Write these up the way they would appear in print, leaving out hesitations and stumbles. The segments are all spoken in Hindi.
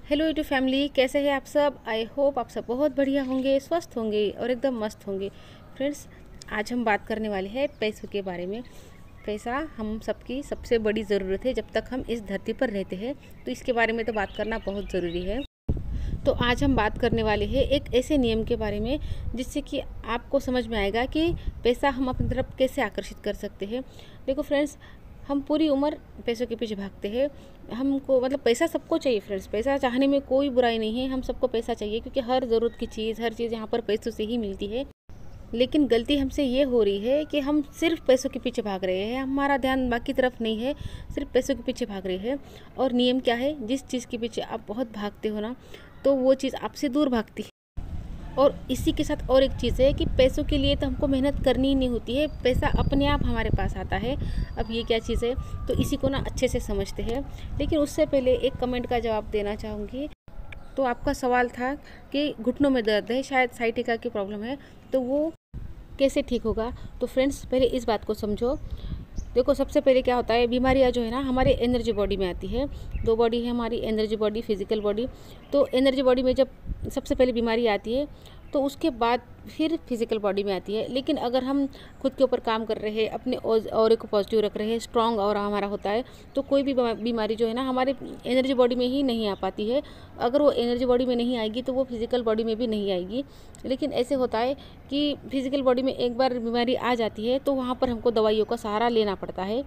हेलो यूट्यूब फैमिली, कैसे हैं आप सब। आई होप आप सब बहुत बढ़िया होंगे, स्वस्थ होंगे और एकदम मस्त होंगे। फ्रेंड्स, आज हम बात करने वाले हैं पैसों के बारे में। पैसा हम सबकी सबसे बड़ी ज़रूरत है। जब तक हम इस धरती पर रहते हैं तो इसके बारे में तो बात करना बहुत ज़रूरी है। तो आज हम बात करने वाले हैं एक ऐसे नियम के बारे में जिससे कि आपको समझ में आएगा कि पैसा हम अपनी तरफ कैसे आकर्षित कर सकते हैं। देखो फ्रेंड्स, हम पूरी उम्र पैसों के पीछे भागते हैं। हमको मतलब पैसा सबको चाहिए फ्रेंड्स, पैसा चाहने में कोई बुराई नहीं है। हम सबको पैसा चाहिए क्योंकि हर ज़रूरत की चीज़, हर चीज़ यहाँ पर पैसों से ही मिलती है। लेकिन गलती हमसे ये हो रही है कि हम सिर्फ पैसों के पीछे भाग रहे हैं, हमारा ध्यान बाकी तरफ नहीं है, सिर्फ पैसों के पीछे भाग रहे हैं। और नियम क्या है, जिस चीज़ के पीछे आप बहुत भागते हो ना, तो वो चीज़ आपसे दूर भागती है। और इसी के साथ और एक चीज़ है कि पैसों के लिए तो हमको मेहनत करनी ही नहीं होती है, पैसा अपने आप हमारे पास आता है। अब ये क्या चीज़ है, तो इसी को ना अच्छे से समझते हैं। लेकिन उससे पहले एक कमेंट का जवाब देना चाहूँगी। तो आपका सवाल था कि घुटनों में दर्द है, शायद साइटिका की प्रॉब्लम है, तो वो कैसे ठीक होगा। तो फ्रेंड्स, पहले इस बात को समझो। देखो, सबसे पहले क्या होता है, बीमारियां जो है ना हमारे एनर्जी बॉडी में आती है। दो बॉडी है हमारी, एनर्जी बॉडी, फिजिकल बॉडी। तो एनर्जी बॉडी में जब सबसे पहले बीमारी आती है तो उसके बाद फिर फिजिकल बॉडी में आती है। लेकिन अगर हम खुद के ऊपर काम कर रहे हैं, अपने ऑरे को पॉजिटिव रख रहे हैं, स्ट्रॉन्ग ऑरा हमारा होता है, तो कोई भी बीमारी जो है ना हमारे एनर्जी बॉडी में ही नहीं आ पाती है। अगर वो एनर्जी बॉडी में नहीं आएगी तो वो फिजिकल बॉडी में भी नहीं आएगी। लेकिन ऐसे होता है कि फिजिकल बॉडी में एक बार बीमारी आ जाती है तो वहाँ पर हमको दवाइयों का सहारा लेना पड़ता है।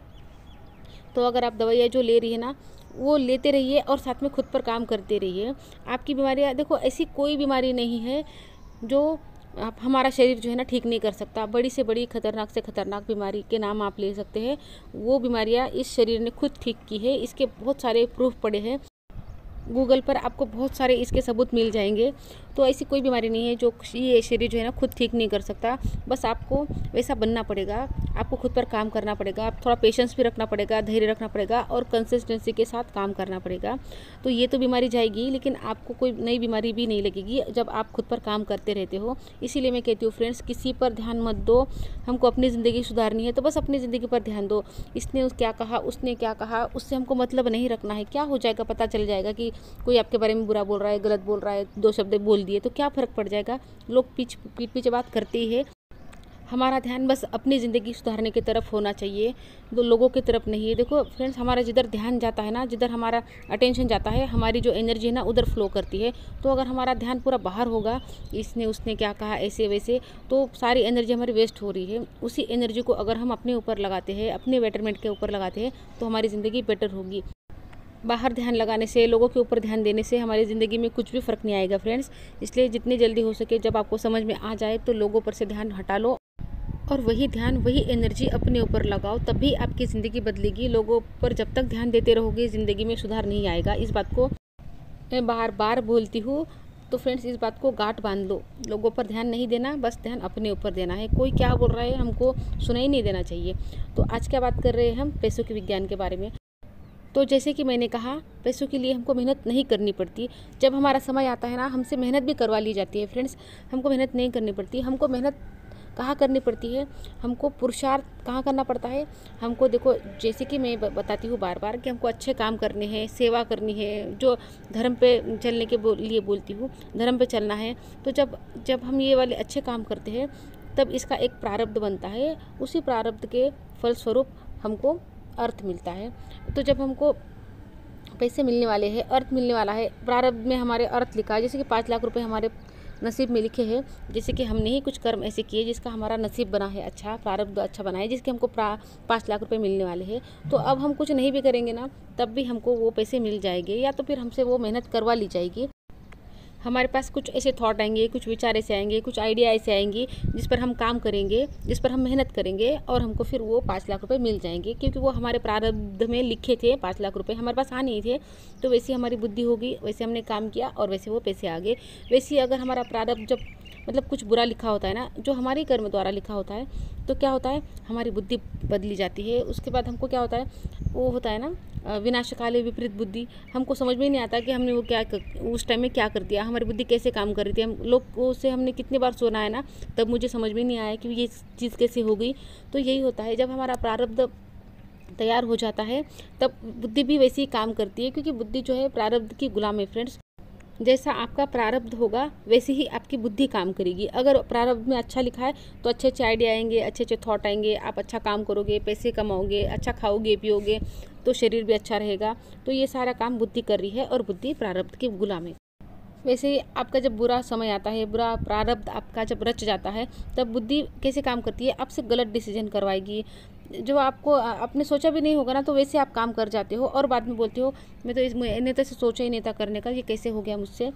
तो अगर आप दवाइयाँ जो ले रही है ना, वो लेते रहिए और साथ में खुद पर काम करते रहिए। आपकी बीमारियाँ, देखो ऐसी कोई बीमारी नहीं है जो आप हमारा शरीर जो है ना ठीक नहीं कर सकता। बड़ी से बड़ी, खतरनाक से खतरनाक बीमारी के नाम आप ले सकते हैं, वो बीमारियाँ इस शरीर ने खुद ठीक की है। इसके बहुत सारे प्रूफ पड़े हैं, गूगल पर आपको बहुत सारे इसके सबूत मिल जाएंगे। तो ऐसी कोई बीमारी नहीं है जो ये शरीर जो है ना खुद ठीक नहीं कर सकता। बस आपको वैसा बनना पड़ेगा, आपको खुद पर काम करना पड़ेगा, आप थोड़ा पेशेंस भी रखना पड़ेगा, धैर्य रखना पड़ेगा और कंसिस्टेंसी के साथ काम करना पड़ेगा। तो ये तो बीमारी जाएगी, लेकिन आपको कोई नई बीमारी भी नहीं लगेगी जब आप खुद पर काम करते रहते हो। इसीलिए मैं कहती हूँ फ्रेंड्स, किसी पर ध्यान मत दो। हमको अपनी ज़िंदगी सुधारनी है तो बस अपनी ज़िंदगी पर ध्यान दो। इसने क्या कहा, उसने क्या कहा, उससे हमको मतलब नहीं रखना है। क्या हो जाएगा, पता चल जाएगा कि कोई आपके बारे में बुरा बोल रहा है, गलत बोल रहा है, दो शब्द बोल दिए तो क्या फ़र्क पड़ जाएगा। लोग पीठ पीछे बात करते ही है। हमारा ध्यान बस अपनी ज़िंदगी सुधारने की तरफ होना चाहिए, दो लोगों की तरफ नहीं है। देखो फ्रेंड्स, हमारा जिधर ध्यान जाता है ना, जिधर हमारा अटेंशन जाता है, हमारी जो एनर्जी है ना उधर फ्लो करती है। तो अगर हमारा ध्यान पूरा बाहर होगा, इसने उसने क्या कहा, ऐसे वैसे, तो सारी एनर्जी हमारी वेस्ट हो रही है। उसी एनर्जी को अगर हम अपने ऊपर लगाते हैं, अपने बेटरमेंट के ऊपर लगाते हैं, तो हमारी ज़िंदगी बेटर होगी। बाहर ध्यान लगाने से, लोगों के ऊपर ध्यान देने से हमारी ज़िंदगी में कुछ भी फ़र्क नहीं आएगा फ्रेंड्स। इसलिए जितनी जल्दी हो सके, जब आपको समझ में आ जाए तो लोगों पर से ध्यान हटा लो और वही ध्यान, वही एनर्जी अपने ऊपर लगाओ, तभी आपकी ज़िंदगी बदलेगी। लोगों पर जब तक ध्यान देते रहोगे, ज़िंदगी में सुधार नहीं आएगा। इस बात को मैं बार बार बोलती हूँ। तो फ्रेंड्स, इस बात को गांठ बांध लो, लोगों पर ध्यान नहीं देना, बस ध्यान अपने ऊपर देना है। कोई क्या बोल रहा है हमको सुनाई नहीं देना चाहिए। तो आज क्या बात कर रहे हैं हम, पैसों के विज्ञान के बारे में। तो जैसे कि मैंने कहा, पैसों के लिए हमको मेहनत नहीं करनी पड़ती। जब हमारा समय आता है ना, हमसे मेहनत भी करवा ली जाती है फ्रेंड्स। हमको मेहनत नहीं करनी पड़ती। हमको मेहनत कहाँ करनी पड़ती है, हमको पुरुषार्थ कहाँ करना पड़ता है। हमको देखो, जैसे कि मैं बताती हूँ बार बार कि हमको अच्छे काम करने हैं, सेवा करनी है, जो धर्म पे चलने के लिए बोलती हूँ, धर्म पे चलना है। तो जब जब हम ये वाले अच्छे काम करते हैं, तब इसका एक प्रारब्ध बनता है। उसी प्रारब्ध के फलस्वरूप हमको अर्थ मिलता है। तो जब हमको पैसे मिलने वाले हैं, अर्थ मिलने वाला है, प्रारब्ध में हमारे अर्थ लिखा है, जैसे कि 5 लाख रुपए हमारे नसीब में लिखे हैं। जैसे कि हमने ही कुछ कर्म ऐसे किए जिसका हमारा नसीब बना है अच्छा, प्रारब्ध अच्छा बना है, जिसके हमको 5 लाख रुपए मिलने वाले हैं। तो अब हम कुछ नहीं भी करेंगे ना, तब भी हमको वो पैसे मिल जाएंगे, या तो फिर हमसे वो मेहनत करवा ली जाएगी। हमारे पास कुछ ऐसे थॉट आएंगे, कुछ विचार ऐसे आएंगे, कुछ आइडिया ऐसे आएंगी जिस पर हम काम करेंगे, जिस पर हम मेहनत करेंगे, और हमको फिर वो 5 लाख रुपए मिल जाएंगे, क्योंकि वो हमारे प्रारब्ध में लिखे थे। 5 लाख रुपए हमारे पास आ नहीं थे, तो वैसी हमारी बुद्धि होगी, वैसे हमने काम किया और वैसे वो पैसे आ गए। वैसे ही अगर हमारा प्रारब्ध जब मतलब कुछ बुरा लिखा होता है ना, जो हमारे कर्म द्वारा लिखा होता है, तो क्या होता है, हमारी बुद्धि बदली जाती है। उसके बाद हमको क्या होता है, वो होता है ना विनाशकाले विपरीत बुद्धि। हमको समझ में नहीं आता कि हमने वो उस टाइम में क्या कर दिया, हमारी बुद्धि कैसे काम कर रही थी। हम लोग से हमने कितनी बार सुना है ना, तब मुझे समझ में नहीं आया कि ये चीज़ कैसे हो गई। तो यही होता है, जब हमारा प्रारब्ध तैयार हो जाता है तब बुद्धि भी वैसे ही काम करती है, क्योंकि बुद्धि जो है प्रारब्ध की गुलाम है फ्रेंड्स। जैसा आपका प्रारब्ध होगा वैसे ही आपकी बुद्धि काम करेगी। अगर प्रारब्ध में अच्छा लिखा है तो अच्छे अच्छे आइडिया आएंगे, अच्छे अच्छे थॉट आएंगे, आप अच्छा काम करोगे, पैसे कमाओगे, अच्छा खाओगे पियोगे, तो शरीर भी अच्छा रहेगा। तो ये सारा काम बुद्धि कर रही है और बुद्धि प्रारब्ध की गुलाम है। वैसे ही आपका जब बुरा समय आता है, बुरा प्रारब्ध आपका जब रच जाता है, तब बुद्धि कैसे काम करती है, आपसे गलत डिसीजन करवाएगी। जो आपको आपने सोचा भी नहीं होगा ना, तो वैसे आप काम कर जाते हो और बाद में बोलते हो मैंने तो ऐसे सोचा ही नहीं था करने का, ये कैसे हो गया मुझसे।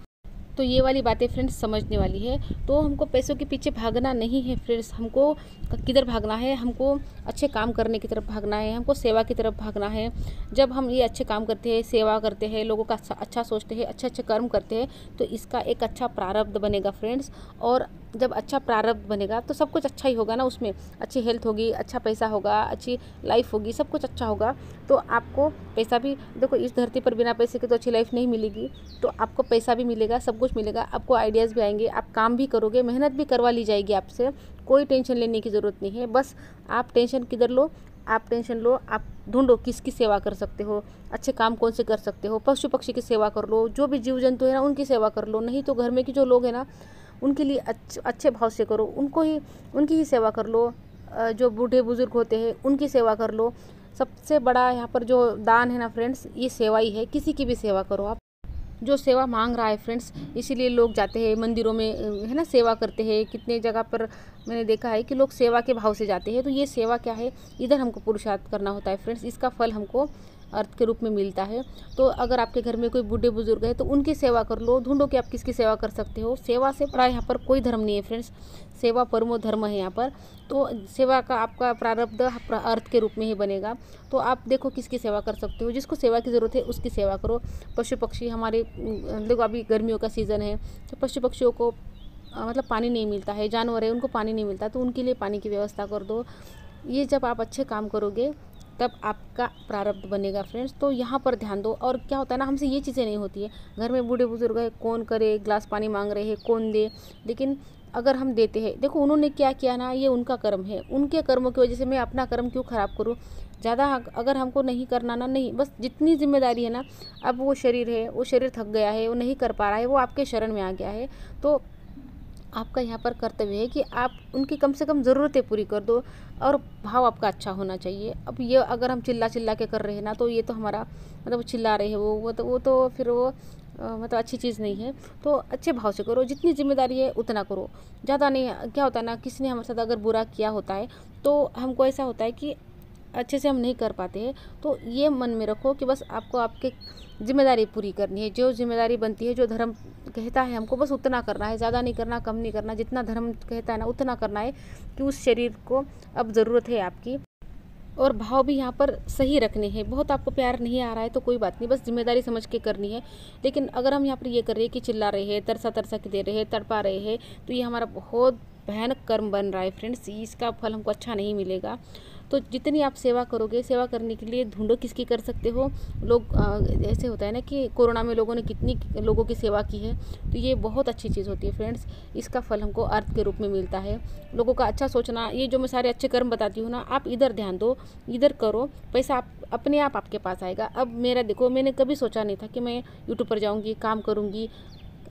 तो ये वाली बातें फ्रेंड्स समझने वाली है। तो हमको पैसों के पीछे भागना नहीं है फ्रेंड्स, हमको किधर भागना है, हमको अच्छे काम करने की तरफ भागना है, हमको सेवा की तरफ भागना है। जब हम ये अच्छे काम करते हैं, सेवा करते हैं, लोगों का अच्छा सोचते हैं, अच्छे अच्छे कर्म करते हैं, तो इसका एक अच्छा प्रारब्ध बनेगा फ्रेंड्स। और जब अच्छा प्रारब्ध बनेगा तो सब कुछ अच्छा ही होगा ना, उसमें अच्छी हेल्थ होगी, अच्छा पैसा होगा, अच्छी लाइफ होगी, सब कुछ अच्छा होगा। तो आपको पैसा भी, देखो इस धरती पर बिना पैसे के तो अच्छी लाइफ नहीं मिलेगी, तो आपको पैसा भी मिलेगा, सब कुछ मिलेगा, आपको आइडियाज़ भी आएंगे, आप काम भी करोगे, मेहनत भी करवा ली जाएगी आपसे। कोई टेंशन लेने की ज़रूरत नहीं है। बस आप टेंशन किधर लो, आप टेंशन लो, आप ढूंढो किसकी सेवा कर सकते हो, अच्छे काम कौन से कर सकते हो। पशु पक्षी की सेवा कर लो, जो भी जीव जंतु है ना उनकी सेवा कर लो, नहीं तो घर में की जो लोग हैं ना उनके लिए अच्छे भाव से करो, उनकी ही सेवा कर लो। जो बूढ़े बुजुर्ग होते हैं उनकी सेवा कर लो। सबसे बड़ा यहाँ पर जो दान है ना फ्रेंड्स, ये सेवा ही है। किसी की भी सेवा करो आप, जो सेवा मांग रहा है फ्रेंड्स, इसीलिए लोग जाते हैं मंदिरों में, है ना, सेवा करते हैं। कितने जगह पर मैंने देखा है कि लोग सेवा के भाव से जाते हैं। तो ये सेवा क्या है, इधर हमको पुरुषार्थ करना होता है फ्रेंड्स, इसका फल हमको अर्थ के रूप में मिलता है। तो अगर आपके घर में कोई बूढ़े बुजुर्ग है तो उनकी सेवा कर लो, ढूंढो कि आप किसकी सेवा कर सकते हो। सेवा से बड़ा यहाँ पर कोई धर्म नहीं है फ्रेंड्स, सेवा परमो धर्म है यहाँ पर। तो सेवा का आपका प्रारब्ध अर्थ के रूप में ही बनेगा। तो आप देखो किसकी सेवा कर सकते हो, जिसको सेवा की ज़रूरत है उसकी सेवा करो। पशु पक्षी हमारे, देखो अभी गर्मियों का सीज़न है तो पशु पक्षियों को मतलब पानी नहीं मिलता है, जानवर है उनको पानी नहीं मिलता, तो उनके लिए पानी की व्यवस्था कर दो। ये जब आप अच्छे काम करोगे तब आपका प्रारब्ध बनेगा फ्रेंड्स। तो यहाँ पर ध्यान दो। और क्या होता है ना, हमसे ये चीज़ें नहीं होती है, घर में बूढ़े बुजुर्ग है, कौन करे, गिलास पानी मांग रहे हैं, कौन दे। लेकिन अगर हम देते हैं, देखो उन्होंने क्या किया ना, ये उनका कर्म है, उनके कर्मों की वजह से मैं अपना कर्म क्यों ख़राब करूँ। ज़्यादा अगर हमको नहीं करना ना, नहीं, बस जितनी जिम्मेदारी है ना, अब वो शरीर है, वो शरीर थक गया है, वो नहीं कर पा रहा है, वो आपके शरण में आ गया है, तो आपका यहाँ पर कर्तव्य है कि आप उनकी कम से कम ज़रूरतें पूरी कर दो। और भाव आपका अच्छा होना चाहिए। अब ये अगर हम चिल्ला चिल्ला के कर रहे हैं ना, तो ये तो हमारा मतलब चिल्ला रहे हैं वो तो फिर वो मतलब अच्छी चीज़ नहीं है। तो अच्छे भाव से करो, जितनी जिम्मेदारी है उतना करो, ज़्यादा नहीं। क्या होता है ना, किसी ने हमारे साथ अगर बुरा किया होता है तो हमको ऐसा होता है कि अच्छे से हम नहीं कर पाते हैं। तो ये मन में रखो कि बस आपको आपके जिम्मेदारी पूरी करनी है, जो जिम्मेदारी बनती है, जो धर्म कहता है हमको बस उतना करना है, ज़्यादा नहीं करना, कम नहीं करना। जितना धर्म कहता है ना उतना करना है कि उस शरीर को अब ज़रूरत है आपकी। और भाव भी यहाँ पर सही रखने हैं। बहुत आपको प्यार नहीं आ रहा है तो कोई बात नहीं, बस जिम्मेदारी समझ के करनी है। लेकिन अगर हम यहाँ पर ये कर रहे हैं कि चिल्ला रहे हैं, तरसा तरसा के दे रहे हैं, तड़पा रहे हैं, तो ये हमारा बहुत भयानक कर्म बन रहा है फ्रेंड्स, इसका फल हमको अच्छा नहीं मिलेगा। तो जितनी आप सेवा करोगे, सेवा करने के लिए ढूंढो किसकी कर सकते हो। लोग ऐसे होता है ना कि कोरोना में लोगों ने कितनी लोगों की सेवा की है, तो ये बहुत अच्छी चीज़ होती है फ्रेंड्स। इसका फल हमको अर्थ के रूप में मिलता है। लोगों का अच्छा सोचना, ये जो मैं सारे अच्छे कर्म बताती हूँ ना, आप इधर ध्यान दो, इधर करो, पैसा आप अपने आप आपके पास आएगा। अब मेरा देखो, मैंने कभी सोचा नहीं था कि मैं यूट्यूब पर जाऊँगी, काम करूँगी।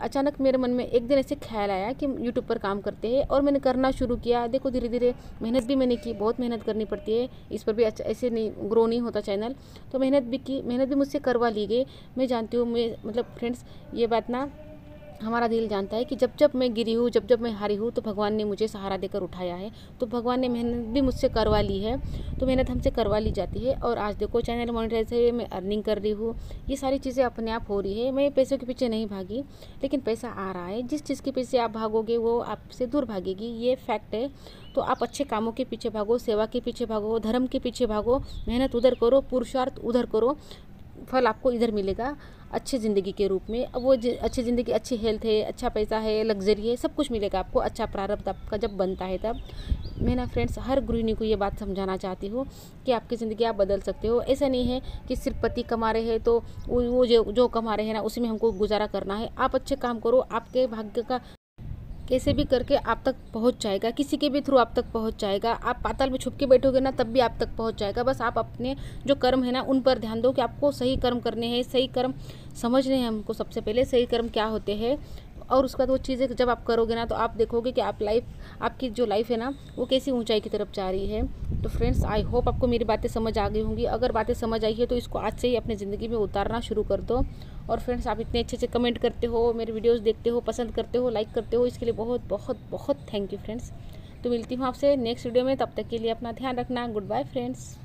अचानक मेरे मन में एक दिन ऐसे ख्याल आया कि यूट्यूब पर काम करते हैं, और मैंने करना शुरू किया। देखो धीरे धीरे मेहनत भी मैंने की, बहुत मेहनत करनी पड़ती है इस पर भी, अच्छा ऐसे नहीं ग्रो नहीं होता चैनल। तो मेहनत भी की, मेहनत भी मुझसे करवा ली गई। मैं जानती हूँ, मैं मतलब फ्रेंड्स ये बात ना हमारा दिल जानता है कि जब जब मैं गिरी हूँ, जब जब मैं हारी हूँ, तो भगवान ने मुझे सहारा देकर उठाया है। तो भगवान ने मेहनत भी मुझसे करवा ली है, तो मेहनत हमसे करवा ली जाती है। और आज देखो चैनल मोनेटाइज है, मैं अर्निंग कर रही हूँ, ये सारी चीज़ें अपने आप हो रही है। मैं पैसों के पीछे नहीं भागी, लेकिन पैसा आ रहा है। जिस चीज़ के पीछे आप भागोगे वो आपसे दूर भागेगी, ये फैक्ट है। तो आप अच्छे कामों के पीछे भागो, सेवा के पीछे भागो, धर्म के पीछे भागो, मेहनत उधर करो, पुरुषार्थ उधर करो, फल आपको इधर मिलेगा अच्छी ज़िंदगी के रूप में। अब वो अच्छी ज़िंदगी, अच्छी हेल्थ है, अच्छा पैसा है, लग्जरी है, सब कुछ मिलेगा आपको। अच्छा प्रारब्ध आपका जब बनता है तब। मैं ना फ्रेंड्स हर गृहिणी को ये बात समझाना चाहती हूँ कि आपकी ज़िंदगी आप बदल सकते हो। ऐसा नहीं है कि सिर्फ पति कमा रहे हैं तो वो जो कमा रहे हैं ना उसी में हमको गुजारा करना है। आप अच्छे काम करो, आपके भाग्य का कैसे भी करके आप तक पहुंच जाएगा, किसी के भी थ्रू आप तक पहुंच जाएगा। आप पाताल में छुप के बैठोगे ना तब भी आप तक पहुंच जाएगा। बस आप अपने जो कर्म है ना उन पर ध्यान दो कि आपको सही कर्म करने हैं, सही कर्म समझने हैं हमको सबसे पहले सही कर्म क्या होते हैं, और उसके बाद वो चीज़ें जब आप करोगे ना तो आप देखोगे कि आपकी जो लाइफ है ना वो कैसी ऊंचाई की तरफ जा रही है। तो फ्रेंड्स, आई होप आपको मेरी बातें समझ आ गई होंगी। अगर बातें समझ आई है तो इसको आज से ही अपनी ज़िंदगी में उतारना शुरू कर दो। और फ्रेंड्स, आप इतने अच्छे अच्छे कमेंट करते हो, मेरे वीडियोज़ देखते हो, पसंद करते हो, लाइक करते हो, इसके लिए बहुत बहुत बहुत थैंक यू फ्रेंड्स। तो मिलती हूँ आपसे नेक्स्ट वीडियो में, तब तक के लिए अपना ध्यान रखना। Good bye friends.